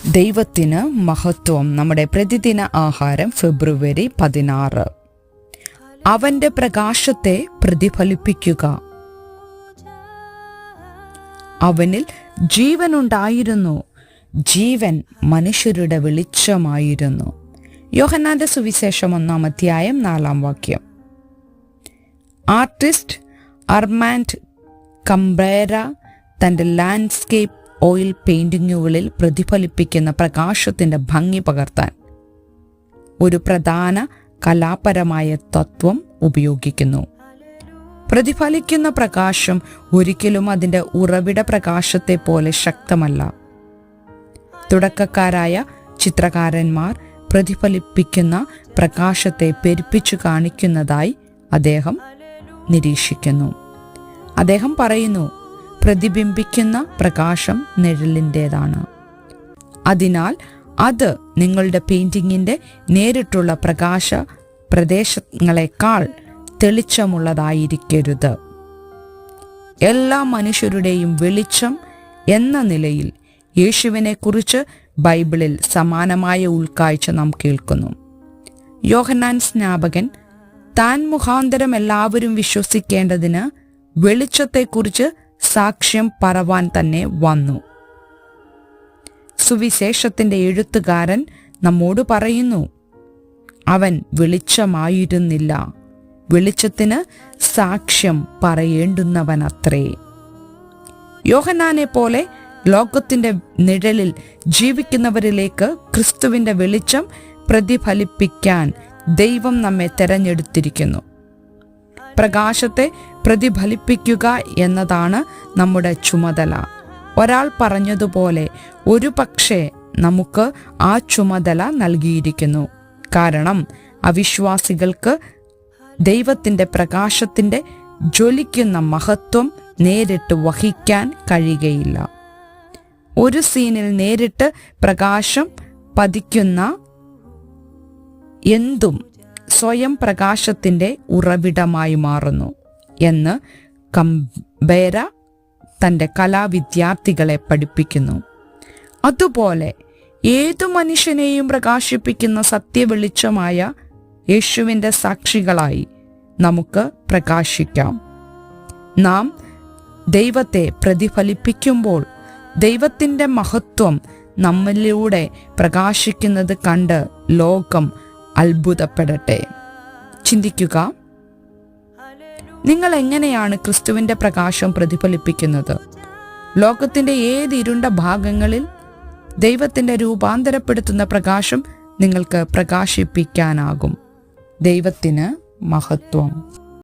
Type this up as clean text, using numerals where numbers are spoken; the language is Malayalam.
ദൈവത്തിന് മഹത്വം. നമ്മുടെ പ്രതിദിന ആഹാരം ഫെബ്രുവരി 16. അവന്റെ പ്രകാശത്തെ പ്രതിഫലിപ്പിക്കുക. അവനിൽ ജീവനുണ്ടായിരുന്നു, ജീവൻ മനുഷ്യരുടെ വെളിച്ചമായിരുന്നു. യോഹന്നാന്റെ സുവിശേഷം 1-ാം അധ്യായം 4-ാം വാക്യം. ആർട്ടിസ്റ്റ് അർമാൻഡ് കംബ്രേര തൻ്റെ ലാൻഡ്സ്കേപ്പ് ഓയിൽ പെയിന്റിങ്ങുകളിൽ പ്രതിഫലിപ്പിക്കുന്ന പ്രകാശത്തിൻ്റെ ഭംഗി പകർത്താൻ ഒരു പ്രധാന കലാപരമായ തത്വം ഉപയോഗിക്കുന്നു. പ്രതിഫലിക്കുന്ന പ്രകാശം ഒരിക്കലും അതിൻ്റെ ഉറവിട പ്രകാശത്തെ പോലെ ശക്തമല്ല. തുടക്കക്കാരായ ചിത്രകാരന്മാർ പ്രതിഫലിപ്പിക്കുന്ന പ്രകാശത്തെ പെരുപ്പിച്ചു കാണിക്കുന്നതായി അദ്ദേഹം നിരീക്ഷിക്കുന്നു. അദ്ദേഹം പറയുന്നു, പ്രതിബിംബിക്കുന്ന പ്രകാശം നിഴലിൻ്റേതാണ്. അതിനാൽ അത് നിങ്ങളുടെ പെയിന്റിങ്ങിൻ്റെ നേരിട്ടുള്ള പ്രകാശ പ്രദേശങ്ങളെക്കാൾ തെളിച്ചമുള്ളതായിരിക്കരുത്. എല്ലാ മനുഷ്യരുടെയും വെളിച്ചം എന്ന നിലയിൽ യേശുവിനെക്കുറിച്ച് ബൈബിളിൽ സമാനമായ ഉൾക്കാഴ്ച നാം കേൾക്കുന്നു. യോഹന്നാൻ സ്നാപകൻ താൻ മുഖാന്തരം എല്ലാവരും വിശ്വസിക്കേണ്ടതിന് വെളിച്ചത്തെക്കുറിച്ച് സാക്ഷ്യം പറവാൻ തന്നെ വന്നു. സുവിശേഷത്തിന്റെ എഴുത്തുകാരൻ നമ്മോട് പറയുന്നു, അവൻ വെളിച്ചമായിരുന്നില്ല, വെളിച്ചത്തിന് സാക്ഷ്യം പറയേണ്ടുന്നവനത്രേ. യോഹന്നാനെ പോലെ ലോകത്തിന്റെ നിഴലിൽ ജീവിക്കുന്നവരിലേക്ക് ക്രിസ്തുവിന്റെ വെളിച്ചം പ്രതിഫലിപ്പിക്കാൻ ദൈവം നമ്മെ തെരഞ്ഞെടുത്തിരിക്കുന്നു. പ്രകാശത്തെ പ്രതിഫലിപ്പിക്കുക എന്നതാണ് നമ്മുടെ ചുമതല. ഒരാൾ പറഞ്ഞതുപോലെ, ഒരു പക്ഷേ നമുക്ക് ആ ചുമതല നൽകിയിരിക്കുന്നു. കാരണം അവിശ്വാസികൾക്ക് ദൈവത്തിൻ്റെ പ്രകാശത്തിൻ്റെ ജ്വലിക്കുന്ന മഹത്വം നേരിട്ട് വഹിക്കാൻ കഴിയുകയില്ല. ഒരു സീനിൽ നേരിട്ട് പ്രകാശം പതിക്കുന്ന എന്തും സ്വയം പ്രകാശത്തിൻ്റെ ഉറവിടമായി മാറുന്നു എന്ന് കംബേര തൻ്റെ കലാവിദ്യാർത്ഥികളെ പഠിപ്പിക്കുന്നു. അതുപോലെ ഏതു മനുഷ്യനെയും പ്രകാശിപ്പിക്കുന്ന സത്യവെളിച്ചമായ യേശുവിൻ്റെ സാക്ഷികളായി നമുക്ക് പ്രകാശിക്കാം. നാം ദൈവത്തെ പ്രതിഫലിപ്പിക്കുമ്പോൾ ദൈവത്തിൻ്റെ മഹത്വം നമ്മിലൂടെ പ്രകാശിക്കുന്നത് കണ്ട് ലോകം അത്ഭുതപ്പെടട്ടെ. ചിന്തിക്കുക, നിങ്ങൾ എങ്ങനെയാണ് ക്രിസ്തുവിന്റെ പ്രകാശം പ്രതിഫലിപ്പിക്കുന്നത്? ലോകത്തിന്റെ ഏത് ഇരുണ്ട ഭാഗങ്ങളിൽ ദൈവത്തിന്റെ രൂപാന്തരപ്പെടുത്തുന്ന പ്രകാശം നിങ്ങൾക്ക് പ്രകാശിപ്പിക്കാനാകും? ദൈവത്തിന് മഹത്വം.